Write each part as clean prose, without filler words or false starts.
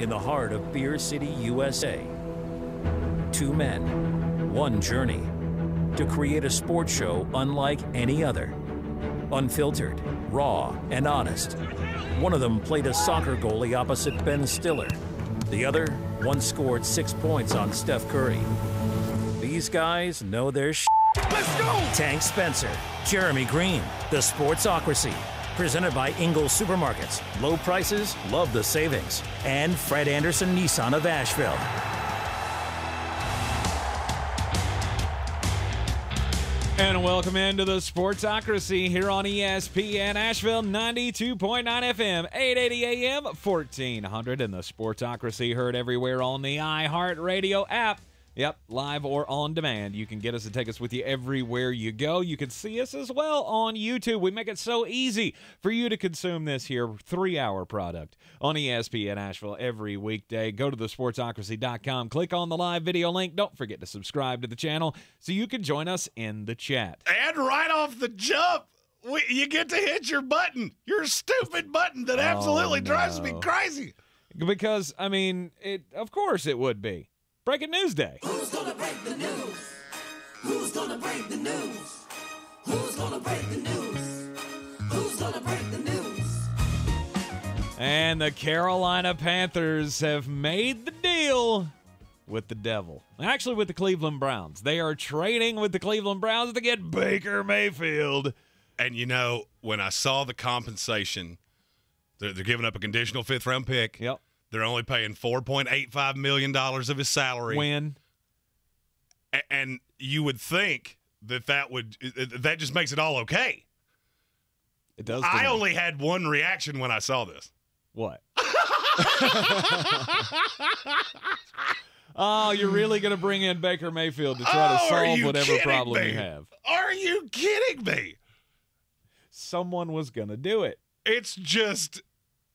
in the heart of Beer City, USA. Two men, one journey, to create a sports show unlike any other. Unfiltered, raw, and honest. One of them played a soccer goalie opposite Ben Stiller. The other once scored 6 points on Steph Curry. These guys know their shit. Let's go! Tank Spencer, Jeremy Greene, the Sportsocracy. Presented by Ingles Supermarkets. Low prices, love the savings. And Fred Anderson Nissan of Asheville. And welcome into the Sportsocracy here on ESPN Asheville 92.9 FM, 880 AM, 1400. And the Sportsocracy heard everywhere on the iHeartRadio app. Yep, live or on demand. You can get us and take us with you everywhere you go. You can see us as well on YouTube. We make it so easy for you to consume this here 3-hour product on ESPN Asheville every weekday. Go to thesportsocracy.com, click on the live video link. Don't forget to subscribe to the channel so you can join us in the chat. And right off the jump, you get to hit your button, your stupid button that absolutely drives me crazy. Because, I mean, of course it would be. Breaking news day. Who's gonna break the news? Who's gonna break the news? Who's gonna break the news? Who's gonna break the news? And the Carolina Panthers have made the deal with the devil. Actually, with the Cleveland Browns. They are trading with the Cleveland Browns to get Baker Mayfield. And, you know, when I saw the compensation, they're giving up a conditional fifth-round pick. Yep. They're only paying $4.85 million of his salary. Win. And you would think that just makes it all okay. It does. I only had one reaction when I saw this. What? Oh, you're really going to bring in Baker Mayfield to try to solve whatever problem you have. Are you kidding me? Someone was going to do it. It's just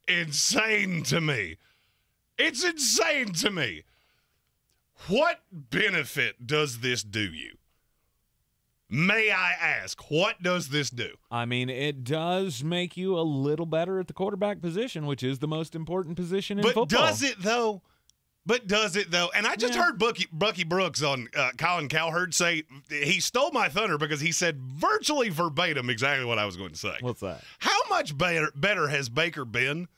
insane to me. It's insane to me. What benefit does this do you? May I ask, what does this do? I mean, it does make you a little better at the quarterback position, which is the most important position in football. But does it, though? And I just heard Bucky Brooks on Colin Cowherd say he stole my thunder because he said virtually verbatim exactly what I was going to say. What's that? How much better has Baker been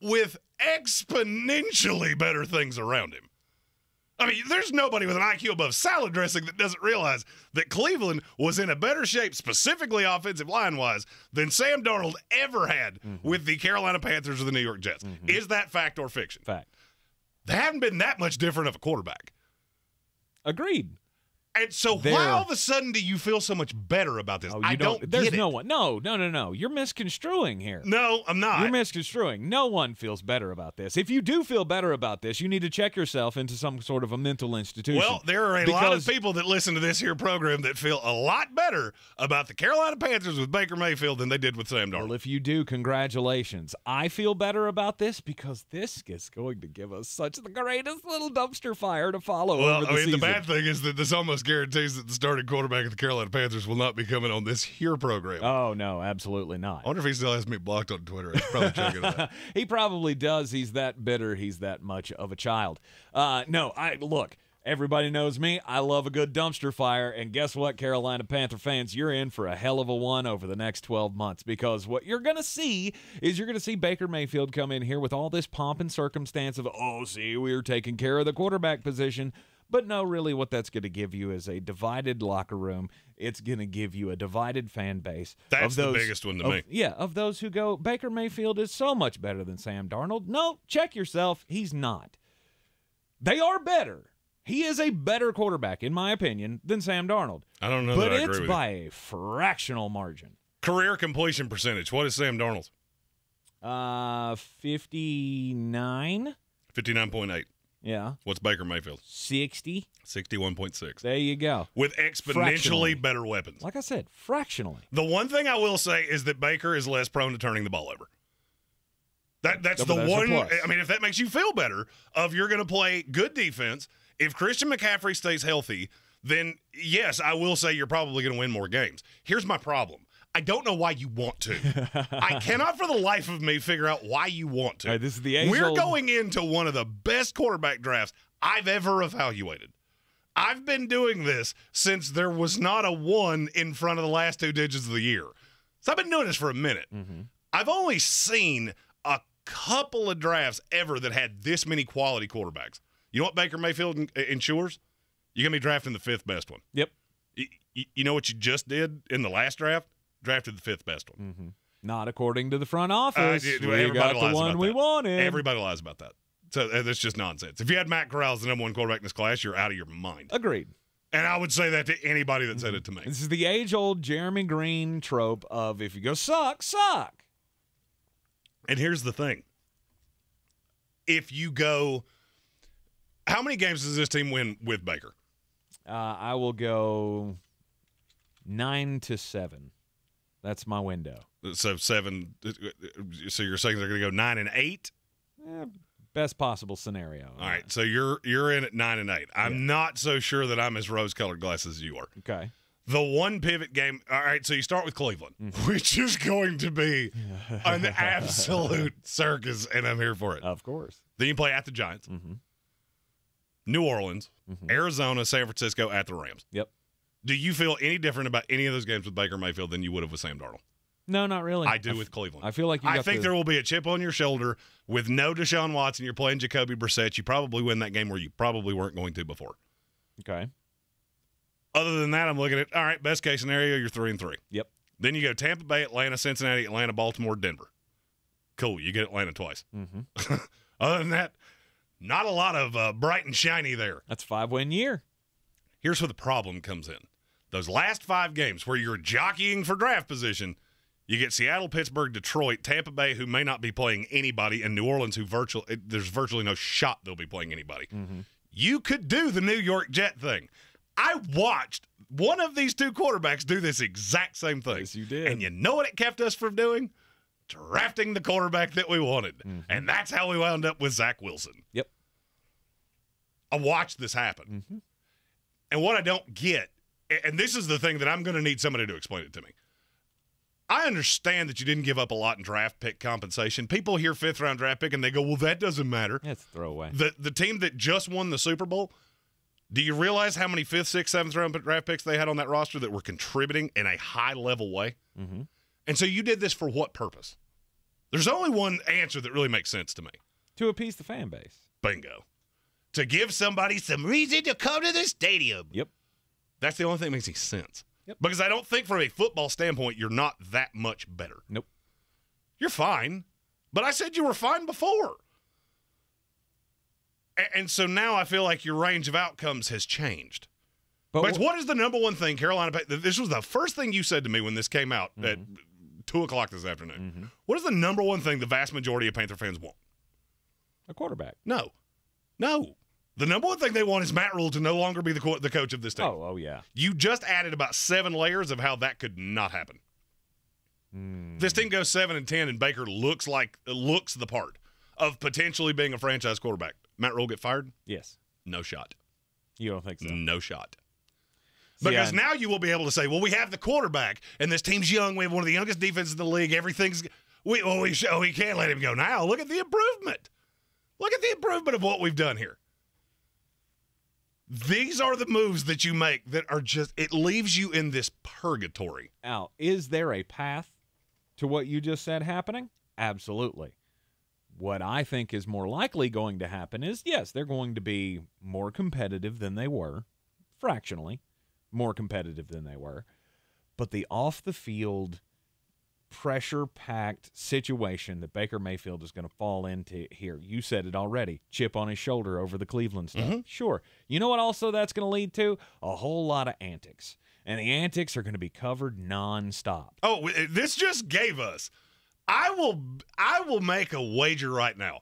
with exponentially better things around him? I mean, there's nobody with an IQ above salad dressing that doesn't realize that Cleveland was in a better shape, specifically offensive line-wise, than Sam Darnold ever had with the Carolina Panthers or the New York Jets. Is that fact or fiction? Fact. They haven't been that much different of a quarterback. Agreed. And so why all of a sudden do you feel so much better about this? I don't get it. There's no one. No. You're misconstruing here. No, I'm not. You're misconstruing. No one feels better about this. If you do feel better about this, you need to check yourself into some sort of a mental institution. Well, there are a lot of people that listen to this here program that feel a lot better about the Carolina Panthers with Baker Mayfield than they did with Sam Darnold. Well, if you do, congratulations. I feel better about this because this is going to give us such the greatest little dumpster fire to follow over the season. The bad thing is that this almost guarantees that the starting quarterback of the Carolina Panthers will not be coming on this here program. Oh, no, absolutely not. I wonder if he still has me blocked on Twitter. He's probably checking it out. He probably does. He's that bitter. He's that much of a child. Look, everybody knows me. I love a good dumpster fire. And guess what, Carolina Panther fans? You're in for a hell of a one over the next 12 months because what you're going to see is you're going to see Baker Mayfield come in here with all this pomp and circumstance of, we were taking care of the quarterback position. But no, really what that's going to give you is a divided locker room. It's going to give you a divided fan base. That's the biggest one to me. Yeah, of those who go, Baker Mayfield is so much better than Sam Darnold. No, check yourself. He's not. They are better. He is a better quarterback, in my opinion, than Sam Darnold. I don't know that I agree with you. But it's by a fractional margin. Career completion percentage. What is Sam Darnold's? 59. 59.8. Yeah. What's Baker Mayfield? 60. 61.6. There you go. With exponentially better weapons. Like I said, fractionally. The one thing I will say is that Baker is less prone to turning the ball over. That's the one. I mean, if that makes you feel better, you're going to play good defense. If Christian McCaffrey stays healthy, then yes, I will say you're probably going to win more games. Here's my problem. I don't know why you want to. I cannot for the life of me figure out why you want to. All right, this is the age We're old... going into one of the best quarterback drafts I've ever evaluated. I've been doing this since there was not a 1 in front of the last 2 digits of the year. So I've been doing this for a minute. Mm-hmm. I've only seen a couple of drafts ever that had this many quality quarterbacks. You know what Baker Mayfield ensures? You're going to be drafting the 5th best one. Yep. You know what you just did in the last draft? Drafted the 5th best one. Mm-hmm. Not according to the front office. We everybody got lies the one about we that. wanted. Everybody lies about that. So that's just nonsense. If you had Matt Corral as the number 1 quarterback in this class, you're out of your mind. Agreed. And I would say that to anybody that said it to me. This is the age-old Jeremy Greene trope of if you go suck, suck. And here's the thing. If you go, how many games does this team win with Baker? I will go 9-7. That's my window. So 7. So you're saying they're going to go 9-8? Best possible scenario. All right. So you're in at 9-8. I'm not so sure that I'm as rose-colored glasses as you are. Okay. The one pivot game. All right. So you start with Cleveland, which is going to be an absolute circus, and I'm here for it. Of course. Then you play at the Giants, New Orleans, Arizona, San Francisco, at the Rams. Yep. Do you feel any different about any of those games with Baker Mayfield than you would have with Sam Darnold? No, not really. I do with Cleveland. I feel like I think there will be a chip on your shoulder with no Deshaun Watson. You're playing Jacoby Brissett. You probably win that game where you probably weren't going to before. Okay. Other than that, I'm looking at, all right, best case scenario, you're 3-3. Yep. Then you go Tampa Bay, Atlanta, Cincinnati, Atlanta, Baltimore, Denver. Cool. You get Atlanta twice. Mm-hmm. Other than that, not a lot of bright and shiny there. That's 5-win year. Here's where the problem comes in. Those last 5 games where you're jockeying for draft position, you get Seattle, Pittsburgh, Detroit, Tampa Bay, who may not be playing anybody, and New Orleans, who there's virtually no shot they'll be playing anybody. Mm-hmm. You could do the New York Jet thing. I watched one of these 2 quarterbacks do this exact same thing. Yes, you did. And you know what it kept us from doing? Drafting the quarterback that we wanted. Mm-hmm. And that's how we wound up with Zach Wilson. Yep. I watched this happen. Mm-hmm. And what I don't get, and this is the thing that I'm going to need somebody to explain it to me. I understand that you didn't give up a lot in draft pick compensation. People hear 5th-round draft pick, and they go, well, that doesn't matter. It's a throwaway. The team that just won the Super Bowl, do you realize how many 5th, 6th, 7th-round draft picks they had on that roster that were contributing in a high-level way? Mm-hmm. And so you did this for what purpose? There's only one answer that really makes sense to me. To appease the fan base. Bingo. To give somebody some reason to come to the stadium. Yep. That's the only thing that makes any sense. Yep. Because I don't think from a football standpoint you're not that much better. Nope. You're fine. But I said you were fine before. And so now I feel like your range of outcomes has changed. But what is the number one thing Carolina – this was the first thing you said to me when this came out at 2 o'clock this afternoon. Mm-hmm. What is the number one thing the vast majority of Panther fans want? A quarterback. No. The number one thing they want is Matt Rhule to no longer be the coach of this team. Oh, yeah. You just added about 7 layers of how that could not happen. This team goes 7-10, and Baker looks the part of potentially being a franchise quarterback. Matt Rhule get fired? Yes. No shot. You don't think so? No shot. Because now you will be able to say, well, we have the quarterback, and this team's young. We have one of the youngest defenses in the league. Everything's we can't let him go now. Look at the improvement. Look at the improvement of what we've done here. These are the moves that you make that are just, it leaves you in this purgatory. Al, is there a path to what you just said happening? Absolutely. What I think is more likely going to happen is, yes, they're going to be more competitive than they were, fractionally more competitive than they were, but the off-the-field pressure-packed situation that Baker Mayfield is going to fall into here. You said it already. Chip on his shoulder over the Cleveland stuff. Mm-hmm. Sure. You know what also that's going to lead to? A whole lot of antics. And the antics are going to be covered nonstop. Oh, this just gave us. I will make a wager right now.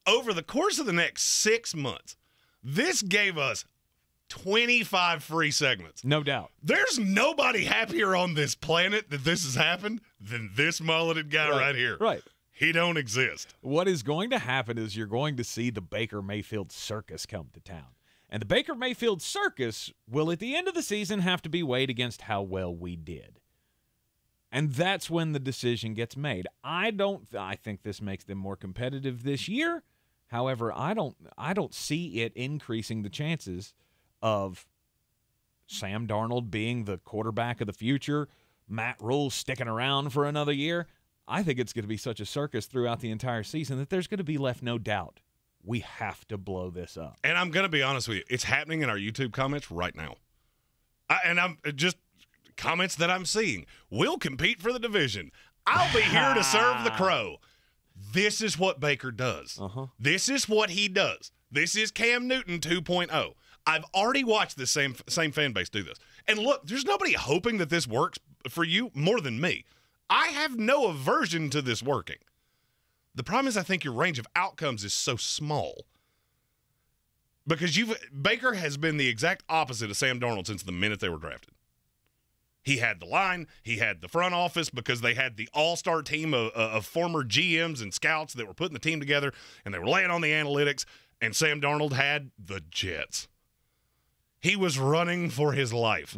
Over the course of the next 6 months, this gave us 25 free segments. No doubt. There's nobody happier on this planet that this has happened than this mulleted guy right here. Right. He don't exist. What is going to happen is you're going to see the Baker Mayfield circus come to town. And the Baker Mayfield circus will, at the end of the season, have to be weighed against how well we did. And that's when the decision gets made. I think this makes them more competitive this year. However, I don't see it increasing the chances of Sam Darnold being the quarterback of the future, Matt Rhule sticking around for another year. I think it's going to be such a circus throughout the entire season that there's going to be left no doubt. We have to blow this up. And I'm going to be honest with you. It's happening in our YouTube comments right now. I'm just comments that I'm seeing. We'll compete for the division. I'll be here to serve the Crow. This is what Baker does. This is what he does. This is Cam Newton 2.0. I've already watched the same fan base do this. And look, there's nobody hoping that this works for you more than me. I have no aversion to this working. The problem is I think your range of outcomes is so small. Because Baker has been the exact opposite of Sam Darnold since the minute they were drafted. He had the line, he had the front office because they had the all-star team of former GMs and scouts that were putting the team together, and they were laying on the analytics, and Sam Darnold had the Jets. He was running for his life.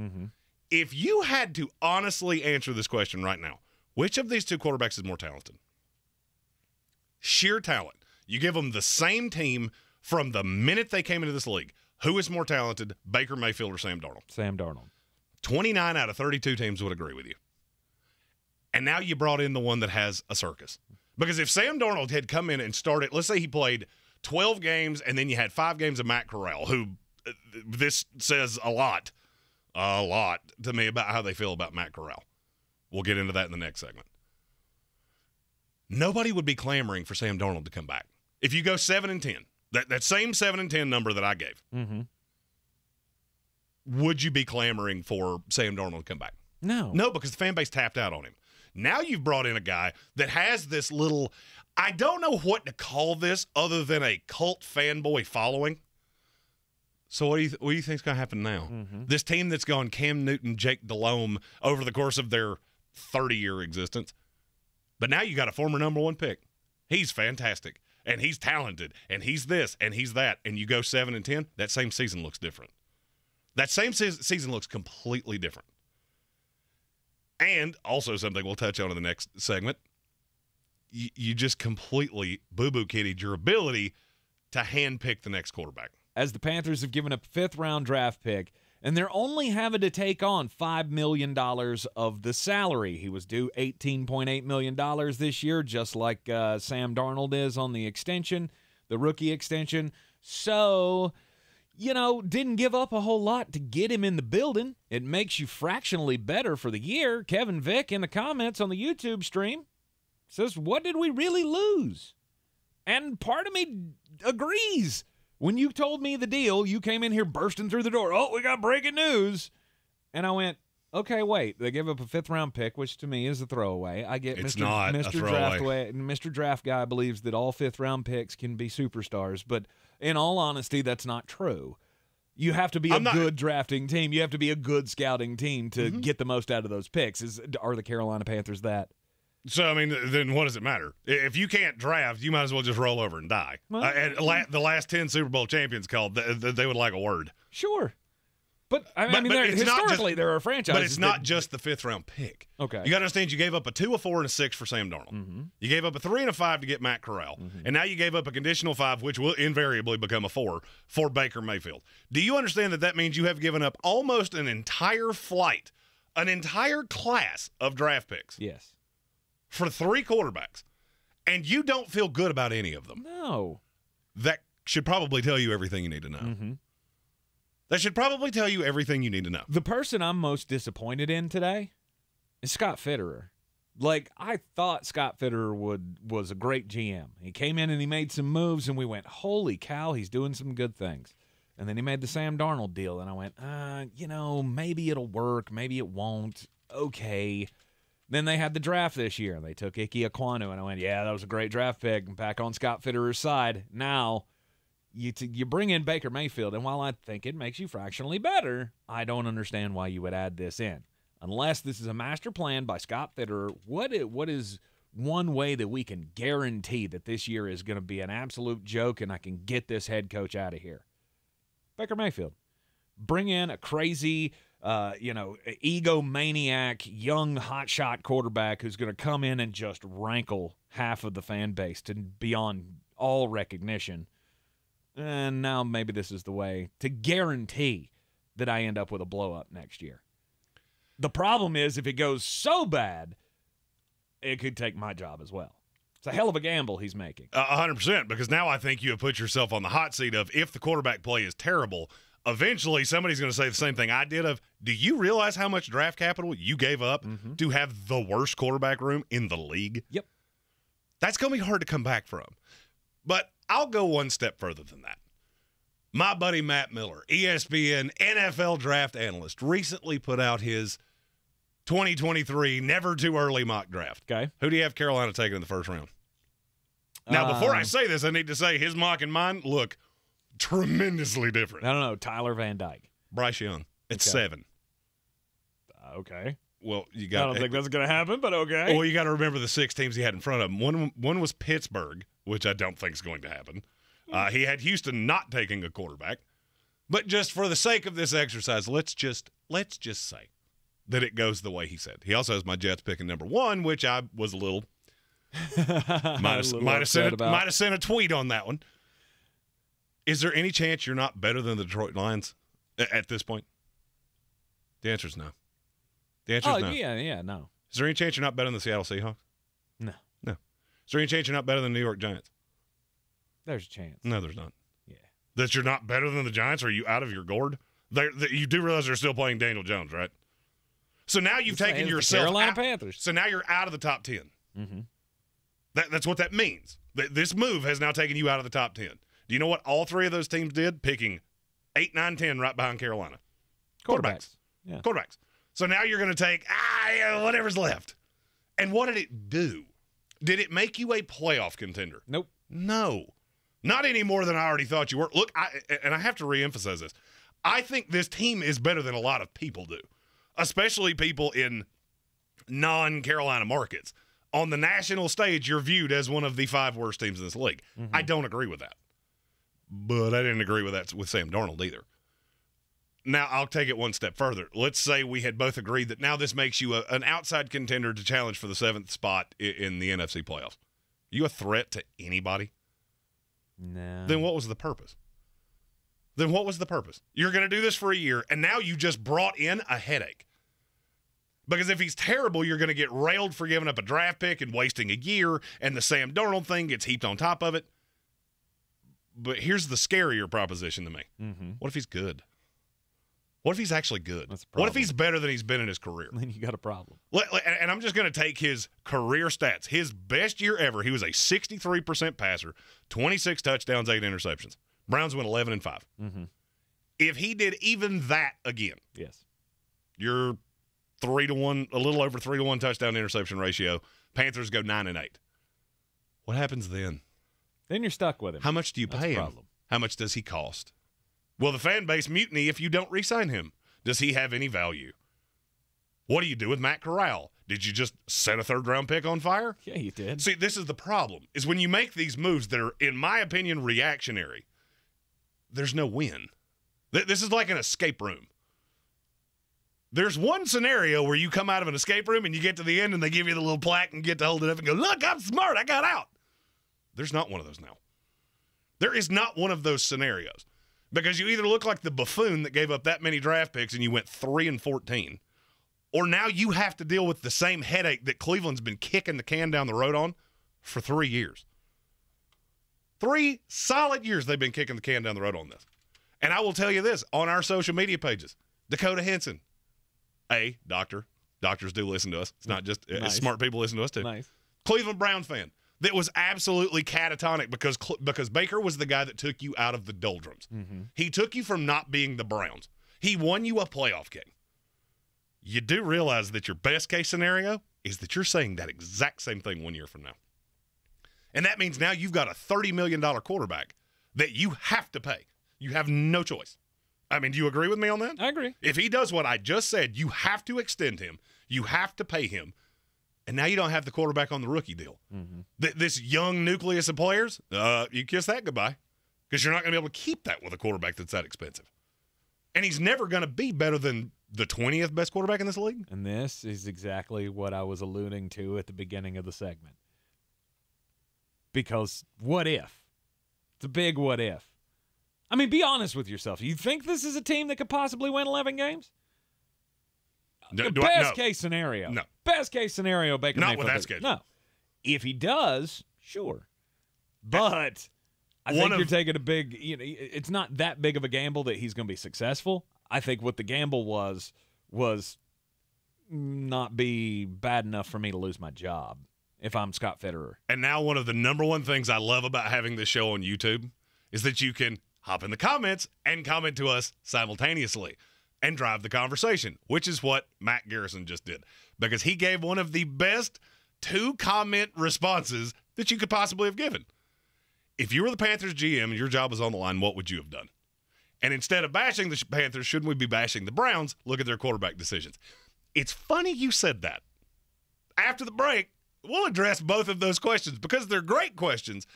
If you had to honestly answer this question right now, which of these two quarterbacks is more talented? Sheer talent. You give them the same team from the minute they came into this league. Who is more talented, Baker Mayfield or Sam Darnold? Sam Darnold. 29 out of 32 teams would agree with you. And now you brought in the one that has a circus. Because if Sam Darnold had come in and started, let's say he played 12 games and then you had 5 games of Matt Corral, who this says a lot to me about how they feel about Matt Corral. We'll get into that in the next segment. Nobody would be clamoring for Sam Darnold to come back. If you go 7-10, that same 7-10 number that I gave, would you be clamoring for Sam Darnold to come back? No. No, because the fan base tapped out on him. Now you've brought in a guy that has this little, I don't know what to call this other than a cult fanboy following. So what do you think is going to happen now? This team that's gone Cam Newton, Jake Delhomme over the course of their 30-year existence. But now you got a former number 1 pick. He's fantastic, and he's talented, and he's this, and he's that. And you go 7-10, that same season looks different. That same season looks completely different. And also something we'll touch on in the next segment, you just completely boo-boo-kittied your ability to handpick the next quarterback. As the Panthers have given up a 5th-round draft pick, and they're only having to take on $5 million of the salary. He was due $18.8 million this year, just like Sam Darnold is on the extension, the rookie extension. So, didn't give up a whole lot to get him in the building. It makes you fractionally better for the year. Kevin Vick in the comments on the YouTube stream says, what did we really lose? And part of me agrees. When you told me the deal, you came in here bursting through the door. Oh, we got breaking news. And I went, okay, wait. They give up a 5th-round pick, which to me is a throwaway. I get it's Mr. not Mr. a throwaway. Mr. Draft Guy believes that all 5th-round picks can be superstars. But in all honesty, that's not true. You have to be a good drafting team. You have to be a good scouting team to get the most out of those picks. Are the Carolina Panthers that? So, I mean, then what does it matter? If you can't draft, you might as well just roll over and die. Well, the last 10 Super Bowl champions called, they would like a word. Sure. But historically, there are franchises. But it's not just the 5th-round pick. Okay. You got to understand, you gave up a 2, a 4, and a 6 for Sam Darnold. You gave up a 3 and a 5 to get Matt Corral. And now you gave up a conditional 5, which will invariably become a 4, for Baker Mayfield. Do you understand that means you have given up almost an entire flight, an entire class of draft picks? Yes. For 3 quarterbacks, and you don't feel good about any of them. No. That should probably tell you everything you need to know. That should probably tell you everything you need to know. The person I'm most disappointed in today is Scott Fitterer. Like, I thought Scott Fitterer was a great GM. He came in and he made some moves, and we went, holy cow, he's doing some good things. And then he made the Sam Darnold deal, and I went, maybe it'll work, maybe it won't. Okay. Then they had the draft this year, and they took Ike Ekwonu, and I went, yeah, that was a great draft pick, and back on Scott Fitterer's side. Now, you bring in Baker Mayfield, and while I think it makes you fractionally better, I don't understand why you would add this in. Unless this is a master plan by Scott Fitterer, what is one way that we can guarantee that this year is going to be an absolute joke and I can get this head coach out of here? Baker Mayfield. Bring in a crazy egomaniac, young hotshot quarterback who's going to come in and just rankle half of the fan base to beyond all recognition. And now maybe this is the way to guarantee that I end up with a blow-up next year. The problem is if it goes so bad, it could take my job as well. It's a hell of a gamble he's making. 100%, because now I think you have put yourself on the hot seat of if the quarterback play is terrible, eventually somebody's going to say the same thing I did of, do you realize how much draft capital you gave up to have the worst quarterback room in the league? Yep. That's going to be hard to come back from. But I'll go one step further than that. My buddy Matt Miller, ESPN NFL draft analyst, recently put out his 2023 never too early mock draft. Okay. Who do you have Carolina taking in the first round? Now, before I say this, I need to say his mock and mine look tremendously different. I don't know. Tyler Van Dyke. Bryce Young. It's 7. Okay. Well, you got. I don't think that's going to happen, but okay. Well, you got to remember the 6 teams he had in front of him. One was Pittsburgh, which I don't think is going to happen. He had Houston not taking a quarterback. But just for the sake of this exercise, let's just say that it goes the way he said. He also has my Jets picking number 1, which I was a little might have sent a tweet on that one. Is there any chance you're not better than the Detroit Lions at this point? The answer is no. The answer is no. Yeah, no. Is there any chance you're not better than the Seattle Seahawks? No. No. Is there any chance you're not better than the New York Giants? There's a chance. No, there's not. Yeah. That you're not better than the Giants? Are you out of your gourd? You do realize they're still playing Daniel Jones, right? So now you've taken yourself Carolina out. Panthers. So now you're out of the top 10. Mm-hmm. That's what that means. This move has now taken you out of the top 10. Do you know what all 3 of those teams did? Picking 8, 9, 10 right behind Carolina. Quarterbacks. Yeah. Quarterbacks. So now you're going to take whatever's left. And what did it do? Did it make you a playoff contender? Nope. No. Not any more than I already thought you were. Look, I have to reemphasize this. I think this team is better than a lot of people do, especially people in non-Carolina markets. On the national stage, you're viewed as one of the 5 worst teams in this league. Mm-hmm. I don't agree with that. But I didn't agree with that with Sam Darnold either. Now, I'll take it one step further. Let's say we had both agreed that now this makes you an outside contender to challenge for the 7th spot in the NFC playoffs. Are you a threat to anybody? No. Then what was the purpose? You're going to do this for a year, and now you just brought in a headache. Because if he's terrible, you're going to get railed for giving up a draft pick and wasting a year, and the Sam Darnold thing gets heaped on top of it. But here's the scarier proposition to me. Mm-hmm. What if he's good? What if he's actually good? What if he's better than he's been in his career? Then you got a problem. And I'm just going to take his career stats. His best year ever, he was a 63% passer, 26 touchdowns, 8 interceptions. Browns went 11-5. Mm-hmm. If he did even that again, yes, you're 3-1, a little over 3-1 touchdown interception ratio. Panthers go 9-8. What happens then? Then you're stuck with him. How much do you pay him? How much does he cost? Will the fan base mutiny if you don't re-sign him? Does he have any value? What do you do with Matt Corral? Did you just set a 3rd-round pick on fire? Yeah, you did. See, this is the problem, is when you make these moves that are, in my opinion, reactionary, there's no win. This is like an escape room. There's one scenario where you come out of an escape room and you get to the end and they give you the little plaque and get to hold it up and go, look, I'm smart, I got out. There's not one of those now. There is not one of those scenarios. Because you either look like the buffoon that gave up that many draft picks and you went 3-14, or now you have to deal with the same headache that Cleveland's been kicking the can down the road on for 3 years. 3 solid years they've been kicking the can down the road on this. And I will tell you this, on our social media pages, Dakota Henson, doctor. Doctors do listen to us. It's not just nice. Smart people listen to us too. Nice. Cleveland Browns fan that was absolutely catatonic because Baker was the guy that took you out of the doldrums. Mm-hmm. He took you from not being the Browns. He won you a playoff game. You do realize that your best case scenario is that you're saying that exact same thing 1 year from now. And that means now you've got a $30 million quarterback that you have to pay. You have no choice. I mean, do you agree with me on that? I agree. If he does what I just said, you have to extend him. You have to pay him. And now you don't have the quarterback on the rookie deal. Mm-hmm. This young nucleus of players, you kiss that goodbye because you're not going to be able to keep that with a quarterback that's that expensive. And he's never going to be better than the 20th best quarterback in this league? And this is exactly what I was alluding to at the beginning of the segment. Because what if? It's a big what if. I mean, be honest with yourself. You think this is a team that could possibly win 11 games? No, Best case scenario. No. Best case scenario, Baker Not Mayfield. with that schedule. No. If he does, sure. But I think you're taking a big, it's not that big of a gamble that he's going to be successful. I think what the gamble was not be bad enough for me to lose my job if I'm Scott Fitterer. And now one of the number one things I love about having this show on YouTube is that you can hop in the comments and comment to us simultaneously and drive the conversation, which is what Matt Garrison just did, because he gave one of the best 2-comment responses that you could possibly have given. If you were the Panthers GM and your job was on the line, what would you have done? And instead of bashing the Panthers, shouldn't we be bashing the Browns? Look at their quarterback decisions. It's funny you said that. After the break, we'll address both of those questions because they're great questions,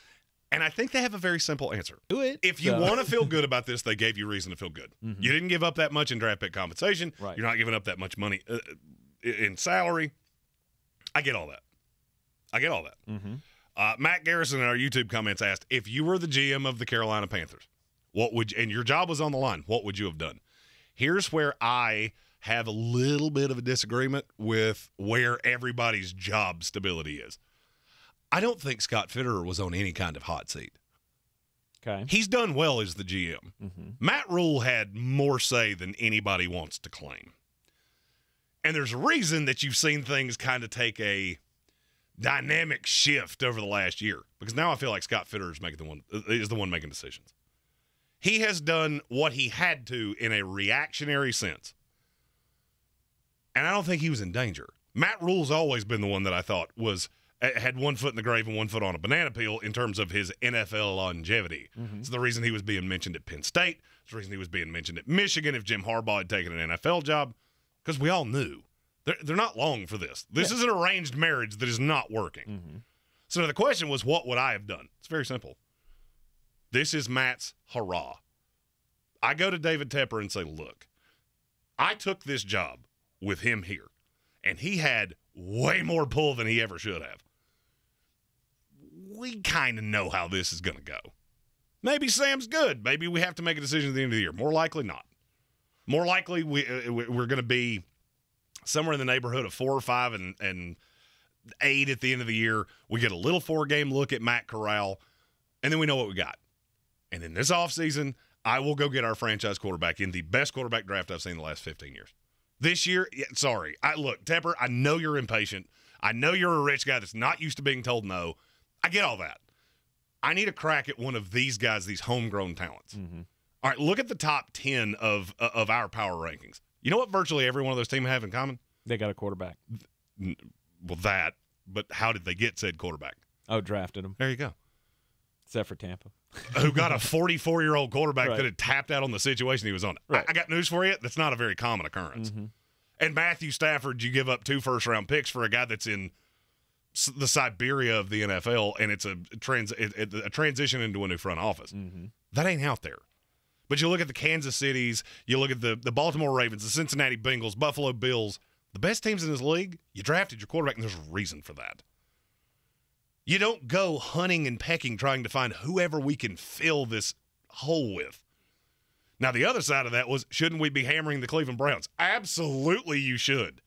and I think they have a very simple answer. Do it. If you want to feel good about this, they gave you reason to feel good. Mm-hmm. You didn't give up that much in draft pick compensation. Right. You're not giving up that much money in salary. I get all that. Mm-hmm. Matt Garrison in our YouTube comments asked, if you were the GM of the Carolina Panthers, and your job was on the line, what would you have done? Here's where I have a little bit of a disagreement with where everybody's job stability is. I don't think Scott Fitterer was on any kind of hot seat. Okay. He's done well as the GM. Mm-hmm. Matt Rhule had more say than anybody wants to claim. And there's a reason that you've seen things kind of take a dynamic shift over the last year, because now I feel like Scott Fitterer is the one making decisions. He has done what he had to in a reactionary sense. And I don't think he was in danger. Matt Rhule's always been the one that I thought had one foot in the grave and one foot on a banana peel in terms of his NFL longevity. Mm-hmm. It's the reason he was being mentioned at Penn State. It's the reason he was being mentioned at Michigan if Jim Harbaugh had taken an NFL job, because we all knew they're not long for this. This is an arranged marriage that is not working. Mm-hmm. So the question was, what would I have done? It's very simple. This is Matt's hurrah. I go to David Tepper and say, look, I took this job with him here, and he had way more pull than he ever should have. We kind of know how this is going to go. Maybe Sam's good. Maybe we have to make a decision at the end of the year. More likely not. More likely we're going to be somewhere in the neighborhood of 4 or 5 and 8 at the end of the year. We get a little 4-game look at Matt Corral, and then we know what we got. And in this offseason, I will go get our franchise quarterback in the best quarterback draft I've seen in the last 15 years. This year, sorry. Look, Tepper, I know you're impatient. I know you're a rich guy that's not used to being told no. I get all that. I need a crack at one of these guys, these homegrown talents. Mm-hmm. All right, look at the top 10 of our power rankings. You know what virtually every one of those teams have in common? They got a quarterback. Well, but how did they get said quarterback? Oh, drafted him. There you go. Except for Tampa. Who got a 44-year-old quarterback Right. that had tapped out on the situation he was on. Right. I got news for you. That's not a very common occurrence. Mm-hmm. And Matthew Stafford, you give up 2 first-round picks for a guy that's in the Siberia of the NFL, and it's a transition into a new front office. Mm-hmm. That ain't out there. But you look at the Kansas Cities, you look at the Baltimore Ravens, the Cincinnati Bengals, Buffalo Bills, the best teams in this league, you drafted your quarterback, and there's a reason for that. You don't go hunting and pecking trying to find whoever we can fill this hole with. Now, the other side of that was, shouldn't we be hammering the Cleveland Browns? Absolutely you should.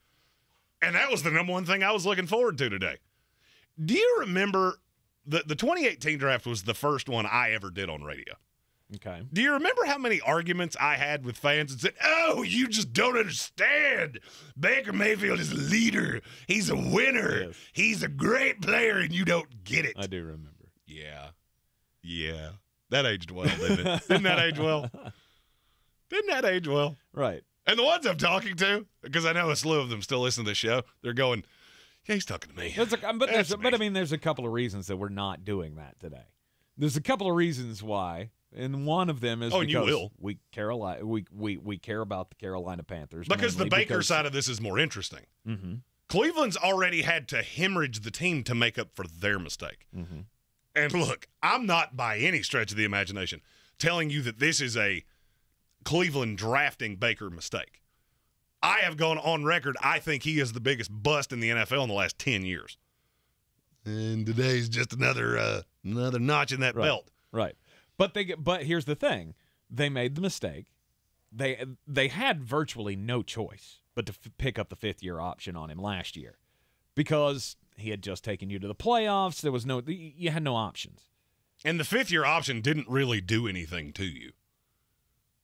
And that was the number one thing I was looking forward to today. Do you remember the 2018 draft was the first one I ever did on radio? Okay. Do you remember how many arguments I had with fans that said, oh, you just don't understand. Baker Mayfield is a leader. He's a winner. Yes. He's a great player, and you don't get it. I do remember. Yeah. That aged well, didn't it? Didn't that age well? Didn't that age well? Right. And the ones I'm talking to, because I know a slew of them still listen to this show, they're going, yeah, he's talking to me. But I mean, there's a couple of reasons that we're not doing that today. There's a couple of reasons why. And one of them is because we care about the Carolina Panthers. Because the Baker side of this is more interesting. Mm-hmm. Cleveland's already had to hemorrhage the team to make up for their mistake. Mm-hmm. And look, I'm not by any stretch of the imagination telling you that this is a Cleveland drafting Baker mistake. I have gone on record. I think he is the biggest bust in the NFL in the last 10 years. And today's just another notch in that belt. Right. But here's the thing. They made the mistake. They had virtually no choice but to pick up the fifth-year option on him last year because he had just taken you to the playoffs. You had no options. And the fifth-year option didn't really do anything to you.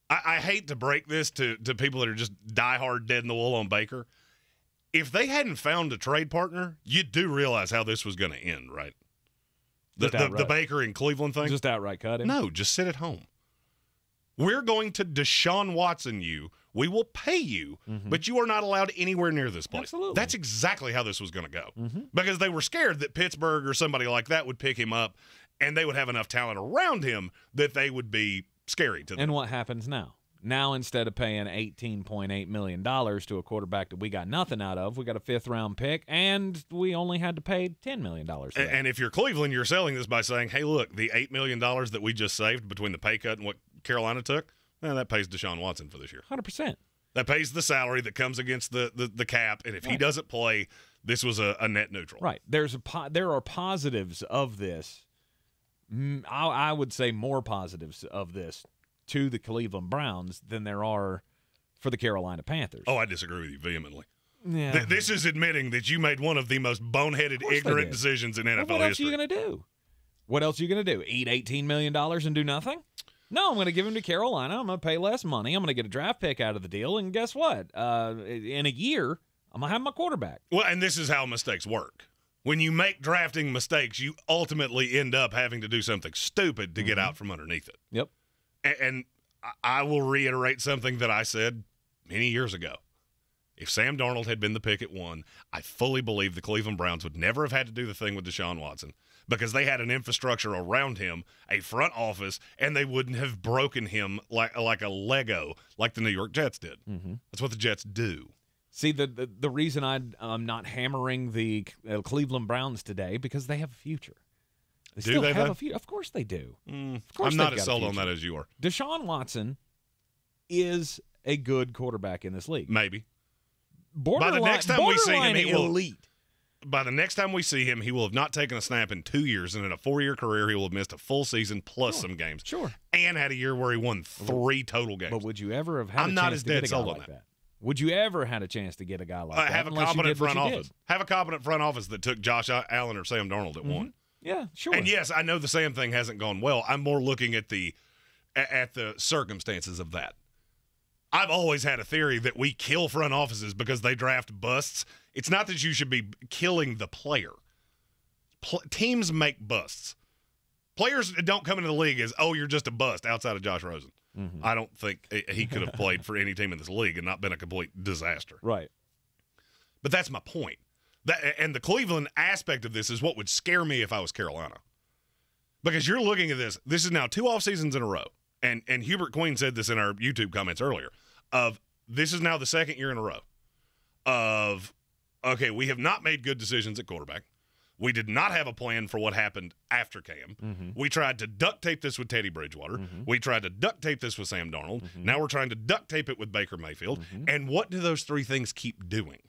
I hate to break this to people that are just diehard dead in the wool on Baker. If they hadn't found a trade partner, you do realize how this was going to end, right? The Baker and Cleveland thing? Just outright cut him? No, just sit at home. We're going to Deshaun Watson you. We will pay you, but you are not allowed anywhere near this place. Absolutely. That's exactly how this was going to go. Because they were scared that Pittsburgh or somebody like that would pick him up, and they would have enough talent around him that they would be scary to them. And what happens now? Now, instead of paying $18.8 million to a quarterback that we got nothing out of, we got a fifth-round pick, and we only had to pay $10 million for that. And if you're Cleveland, you're selling this by saying, hey, look, the $8 million that we just saved between the pay cut and what Carolina took, that pays Deshaun Watson for this year. 100%. That pays the salary that comes against the cap, and if he doesn't play, this was a net neutral. Right. There are positives of this. I would say more positives of this to the Cleveland Browns than there are for the Carolina Panthers. Oh, I disagree with you vehemently. Yeah. This is admitting that you made one of the most boneheaded, ignorant decisions in NFL history. What else are you going to do? What else are you going to do? Eat $18 million and do nothing? No, I'm going to give him to Carolina. I'm going to pay less money. I'm going to get a draft pick out of the deal. And guess what? In a year, I'm going to have my quarterback. Well, and this is how mistakes work. When you make drafting mistakes, you ultimately end up having to do something stupid to get out from underneath it. Yep. And I will reiterate something that I said many years ago. If Sam Darnold had been the pick at 1, I fully believe the Cleveland Browns would never have had to do the thing with Deshaun Watson because they had an infrastructure around him, a front office, and they wouldn't have broken him like a Lego like the New York Jets did. That's what the Jets do. See, the reason I'm not hammering the Cleveland Browns today because they have a future. They still have a future. Of course they do. Of course I'm not as sold on that as you are. Deshaun Watson is a good quarterback in this league. Maybe. By the next time we see him, he will elite. By the next time we see him, he will have not taken a snap in 2 years, and in a 4-year career, he will have missed a full season plus some games. Sure. And had a year where he won 3 total games. But would you ever have had I'm a not chance as to get dead a guy sold on like that. that? Would you ever had a chance to get a guy like that? Have a competent front office. Have a competent front office that took Josh Allen or Sam Darnold at 1. Yeah, sure. And yes, I know the Sam thing hasn't gone well. I'm more looking at the circumstances of that. I've always had a theory that we kill front offices because they draft busts. It's not that you should be killing the player. Teams make busts. Players don't come into the league as, oh, you're just a bust outside of Josh Rosen. I don't think he could have played for any team in this league and not been a complete disaster. Right. But that's my point. And the Cleveland aspect of this is what would scare me if I was Carolina. Because you're looking at this. This is now 2 off seasons in a row. And Hubert Queen said this in our YouTube comments earlier. This is now the 2nd year in a row of, okay, we have not made good decisions at quarterback. We did not have a plan for what happened after Cam. We tried to duct tape this with Teddy Bridgewater. We tried to duct tape this with Sam Darnold. Now we're trying to duct tape it with Baker Mayfield. And what do those 3 things keep doing?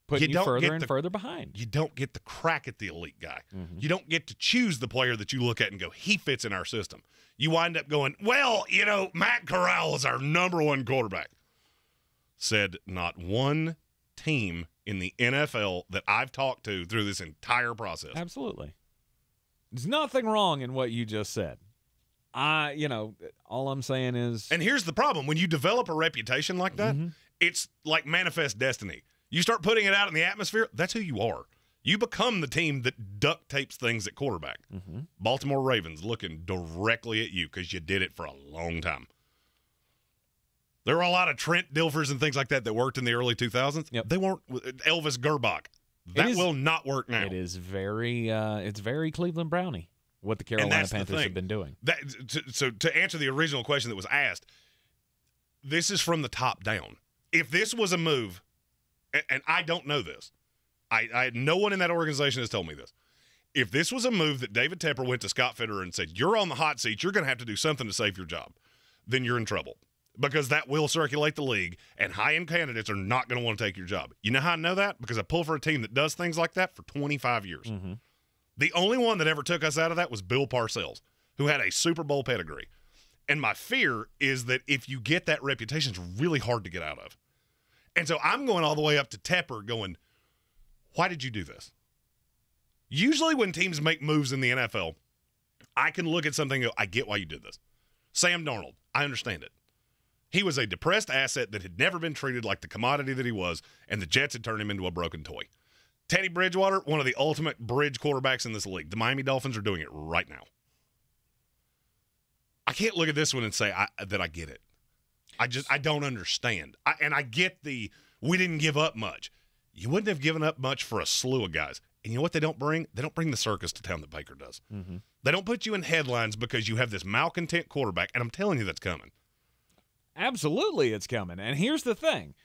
Putting you further and further behind. You don't get the crack at the elite guy. You don't get to choose the player that you look at and go, he fits in our system. You wind up going, well, Matt Corral is our number 1 quarterback. Said not one team in the NFL that I've talked to through this entire process. Absolutely. There's nothing wrong in what you just said. All I'm saying is... And here's the problem. When you develop a reputation like that, it's like manifest destiny. You start putting it out in the atmosphere, that's who you are. You become the team that duct tapes things at quarterback. Baltimore Ravens looking directly at you because you did it for a long time. There were a lot of Trent Dilfers and things like that worked in the early 2000s. Yep. They weren't Elvis Gerbach. That will not work now. It is very Cleveland Brownie what the Carolina Panthers have been doing. So to answer the original question that was asked, this is from the top down. If this was a move, and I don't know this, no one in that organization has told me this. If this was a move that David Tepper went to Scott Fitterer and said, you're on the hot seat, you're going to have to do something to save your job, then you're in trouble. because that will circulate the league, and high-end candidates are not going to want to take your job. You know how I know that? Because I pull for a team that does things like that for 25 years. Mm-hmm. The only one that ever took us out of that was Bill Parcells, who had a Super Bowl pedigree. And my fear is that if you get that reputation, it's really hard to get out of. And so I'm going all the way up to Tepper going, why did you do this? Usually when teams make moves in the NFL, I can look at something and go, I get why you did this. Sam Darnold, I understand it. He was a depressed asset that had never been treated like the commodity that he was, and the Jets had turned him into a broken toy. Teddy Bridgewater, one of the ultimate bridge quarterbacks in this league. The Miami Dolphins are doing it right now. I can't look at this one and say that I get it. I don't understand. I get we didn't give up much. You wouldn't have given up much for a slew of guys. And you know what they don't bring? They don't bring the circus to town that Baker does. Mm-hmm. They don't put you in headlines because you have this malcontent quarterback, and I'm telling you that's coming. Absolutely it's coming. And here's the thing.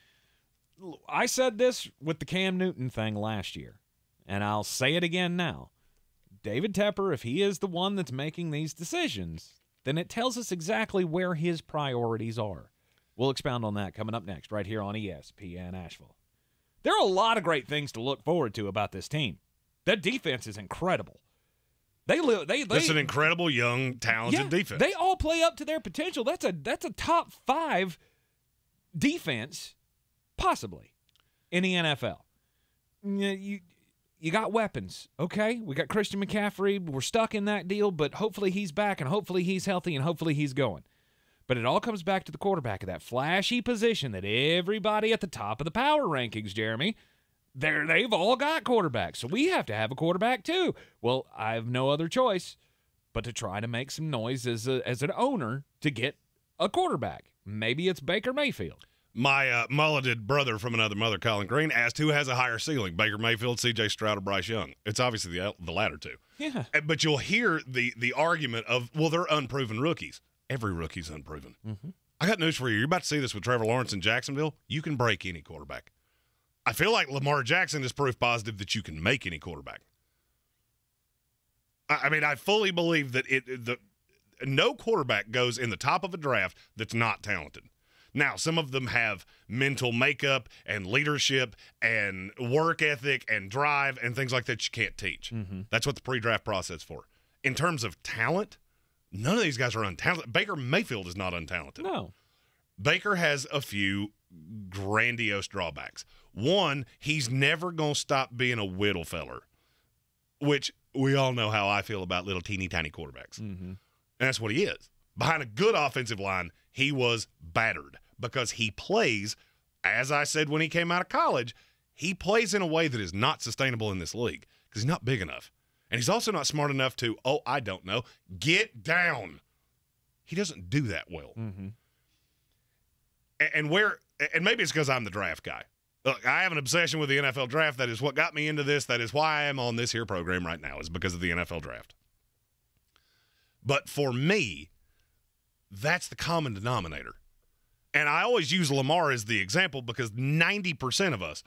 I said this with the Cam Newton thing last year, and I'll say it again now. David Tepper, if he is the one that's making these decisions, then it tells us exactly where his priorities are. We'll expound on that coming up next right here on ESPN Asheville. There are a lot of great things to look forward to about this team. That defense is incredible. That's an incredible, young, talented defense. They all play up to their potential. That's a top 5 defense, possibly, in the NFL. You got weapons, okay? We got Christian McCaffrey. We're stuck in that deal, but hopefully he's back, and hopefully he's healthy, and hopefully he's going. But it all comes back to the quarterback of that flashy position that everybody at the top of the power rankings, Jeremy, they've all got quarterbacks. So we have to have a quarterback too. Well, I have no other choice but to try to make some noise as an owner to get a quarterback. Maybe it's Baker Mayfield. My mulleted brother from another mother, Colin Greene, asked who has a higher ceiling, Baker Mayfield, C.J. Stroud, or Bryce Young. It's obviously the latter two. Yeah. But you'll hear the argument of, well, they're unproven rookies. Every rookie's unproven. Mm-hmm. I got news for you. You're about to see this with Trevor Lawrence in Jacksonville. You can break any quarterback. I feel like Lamar Jackson is proof positive that you can make any quarterback. I mean, I fully believe that no quarterback goes in the top of a draft that's not talented. Now, some of them have mental makeup and leadership and work ethic and drive and things like that you can't teach. Mm-hmm. That's what the pre-draft process is for. In terms of talent, none of these guys are untalented. Baker Mayfield is not untalented. No. Baker has a few grandiose drawbacks. One, he's never going to stop being a whittle feller, which we all know how I feel about little teeny tiny quarterbacks. Mm-hmm. And that's what he is. Behind a good offensive line, he was battered because he plays, as I said when he came out of college, he plays in a way that is not sustainable in this league because he's not big enough. And he's also not smart enough to, I don't know, get down. He doesn't do that well. Mm-hmm. And maybe it's because I'm the draft guy. Look, I have an obsession with the NFL draft. That is what got me into this. That is why I am on this here program right now, is because of the NFL draft. But for me, that's the common denominator. And I always use Lamar as the example because 90% of us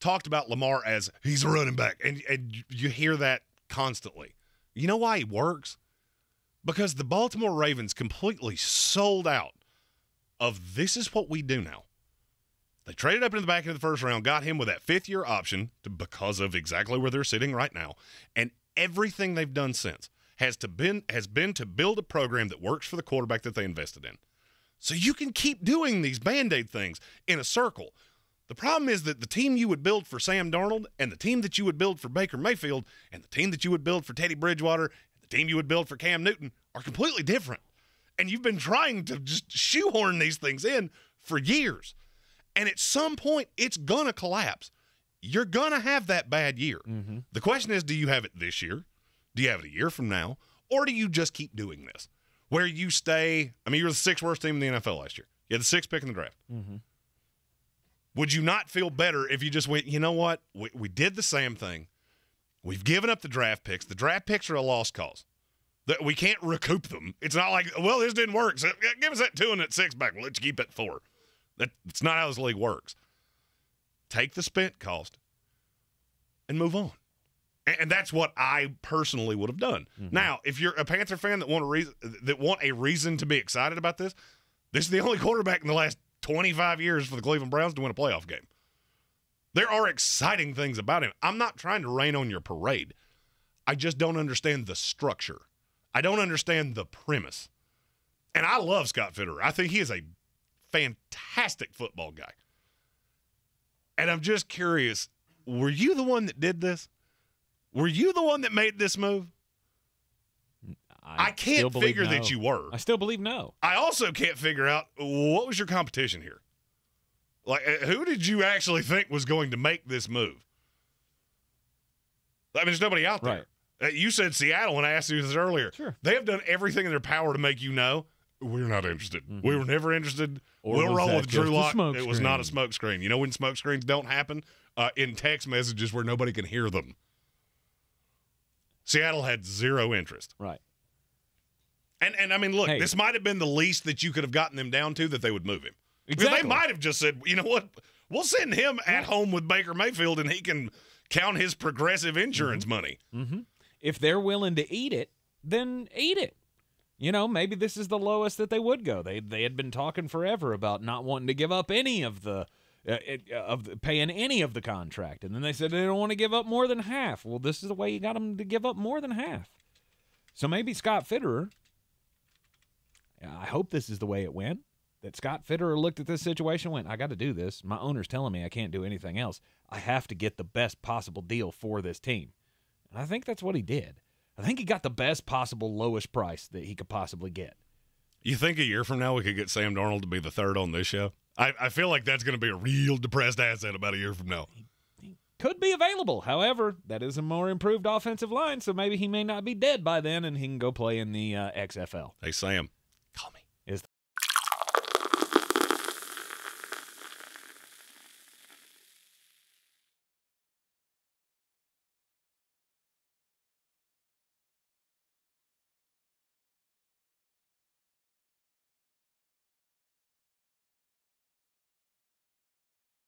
talked about Lamar as he's a running back. And you hear that constantly. You know why he works? Because the Baltimore Ravens completely sold out of this is what we do now. They traded up in the back end of the first round, got him with that fifth-year option because of exactly where they're sitting right now. And everything they've done since has been to build a program that works for the quarterback that they invested in. So you can keep doing these Band-Aid things in a circle. The problem is that the team you would build for Sam Darnold and the team that you would build for Baker Mayfield and the team that you would build for Teddy Bridgewater and the team you would build for Cam Newton are completely different. And you've been trying to just shoehorn these things in for years. And at some point, it's going to collapse. You're going to have that bad year. Mm-hmm. The question is, do you have it this year? Do you have it a year from now? Or do you just keep doing this? Where you stay, you were the 6th worst team in the NFL last year. You had the 6th pick in the draft. Mm-hmm. Would you not feel better if you just went, you know what? We did the same thing. We've given up the draft picks. The draft picks are a lost cause. We can't recoup them. It's not like, well, this didn't work. So give us that 2 and that 6 back. We'll let you keep that 4. That's not how this league works. Take the spent cost and move on. And that's what I personally would have done. Mm-hmm. Now, if you're a Panther fan that want a reason to be excited about this, This is the only quarterback in the last 25 years for the Cleveland Browns to win a playoff game. There are exciting things about him. I'm not trying to rain on your parade. I just don't understand the structure. I don't understand the premise. And I love Scott Fitterer. I think he is a fantastic football guy. And I'm just curious, were you the one that did this? Were you the one that made this move? I can't figure that you were. I still believe no. I also can't figure out, what was your competition here? Like, who did you actually think was going to make this move? I mean, there's nobody out there. Right. You said Seattle when I asked you this earlier. Sure. They have done everything in their power to make you know, we're not interested. Mm-hmm. We were never interested. Or we'll roll with Drew Lock. It was not a smoke screen. You know when smoke screens don't happen? In text messages where nobody can hear them. Seattle had zero interest. Right. And I mean, look, this might have been the least that you could have gotten them down to that they would move him. Exactly. Because they might have just said, you know what, we'll send him at home with Baker Mayfield and he can count his progressive insurance money. Mm-hmm. If they're willing to eat it, then eat it. You know, maybe this is the lowest that they would go. They had been talking forever about not wanting to give up any of the paying any of the contract, and then they said they don't want to give up more than half. Well, this is the way you got them to give up more than half. So maybe Scott Fitterer. I hope this is the way it went. That Scott Fitterer looked at this situation and went, I got to do this. My owner's telling me I can't do anything else. I have to get the best possible deal for this team. And I think that's what he did. I think he got the best possible lowest price that he could possibly get. You think a year from now we could get Sam Darnold to be the third on this show? I feel like that's going to be a real depressed asset about a year from now. He could be available. However, that is a more improved offensive line, so maybe he may not be dead by then and he can go play in the XFL. Hey, Sam, call me. Is